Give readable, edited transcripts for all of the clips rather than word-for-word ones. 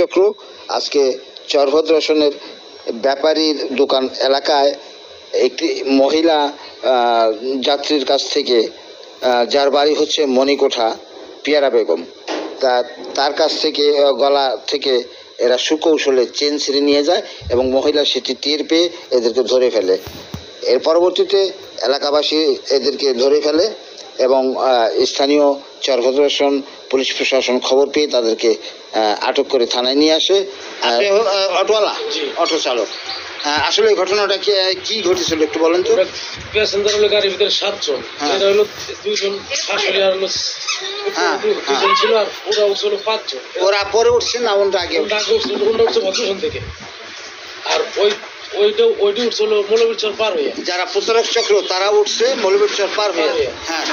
চক্র আজকে চরভদ্রাসনের ব্যাপারীর দোকান এলাকায় একটি মহিলা যাত্রীর কাছ থেকে যার বাড়ি হচ্ছে মণিকোঠা পিয়ারা বেগম তার কাছ থেকে গলা থেকে এরা সুকৌশলে চেন ছিঁড়ে নিয়ে যায় এবং মহিলা সেটি টের পেয়ে এদেরকে ধরে ফেলে। এর পরবর্তীতে এলাকাবাসী এদেরকে ধরে ফেলে এবং স্থানীয় চরভদ্রাসন পুলিশ প্রশাসন খবর পেয়ে তাদেরকে আটক করে থানায় নিয়ে আসে। অটোওয়ালা, অটো চালক, আসলে এই ঘটনাটা কি ঘটেছিল একটু বলেন তো। প্যাসেঞ্জার হলো গাড়ির ভিতরে 7 জন, এটা হলো 2 জন শাশুড়ি আর হলো 2 জন ছিল, আর ওরা উঠছিল 5 জন। ওরা পরে উঠছে না ওনটা আগে উঠছে ভদ্রসন থেকে, আর ওইটা উঠছিল মৌলভীরচর পার হয়ে। যারা প্রতারক চক্র তারা উঠছে মৌলভীরচর পার হয়ে। হ্যাঁ,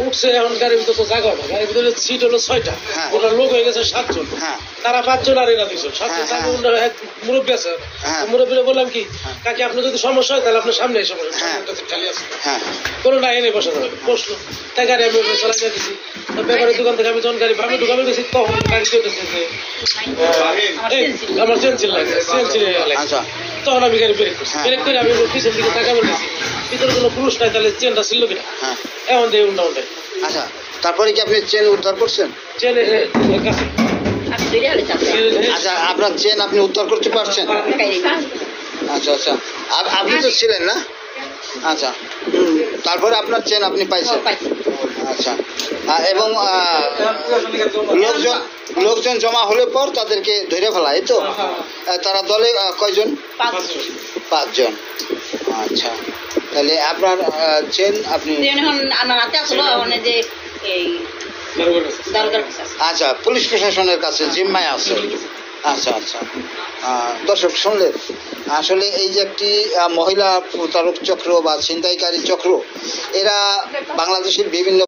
উঠছে এখন গাড়ির ভিতরে তো জায়গা না, গাড়ির ভিতরে সিট হলো 6টা, ওটা লোক হয়ে গেছে 7 জন। তারা 5 জন আর এরা 2 জন, 7 জন। মুরব্বী আছে, মুরব্বীরা বললাম কি কাকি আপনি যদি সমস্যা হয় তাহলে আপনার সামনে এসে বসেন, খালি আছে কোনো না এনে বসে যাবে। বসলো, তাই গাড়ি আমি চালাই দিয়ে দিচ্ছি। ব্যাপারের দোকান থেকে আমি যখন গাড়ি আমি ঢুকানো গেছি তখন গাড়ি যেতেছে যে আমার চেন ছিল তখন আমি গাড়ি ব্রেক করছি। ব্রেক করে আমি পিছন দিকে তাকাবার গেছি, ভিতরে কোনো পুরুষ নাই, তাহলে চেনটা ছিল কিনা এমন দিয়ে উল্টা উল্টাই। আচ্ছা, তারপরে কি আপনি চেন উদ্ধার করছেন? চেন কাছে। আচ্ছা, আপনার চেন আপনি উদ্ধার করতে পারছেন? আচ্ছা আচ্ছা, আপনি তো ছিলেন না? আচ্ছা, তারপরে আপনার চেন আপনি পাইছেন? আচ্ছা, এবং লোকজন জমা হলে পর তাদেরকে ধরে ফেলা, এই তো? তারা দলে কয়জন? 5 জন। আচ্ছা, তাহলে আপনার চেন আপনি আচ্ছা পুলিশ প্রশাসনের কাছে জিম্মায় আছে। আচ্ছা আচ্ছা, দর্শক শুনলেন, আসলে এই যে একটি মহিলা প্রতারক চক্র বা ছিনতাইকারী চক্র, এরা বাংলাদেশের বিভিন্ন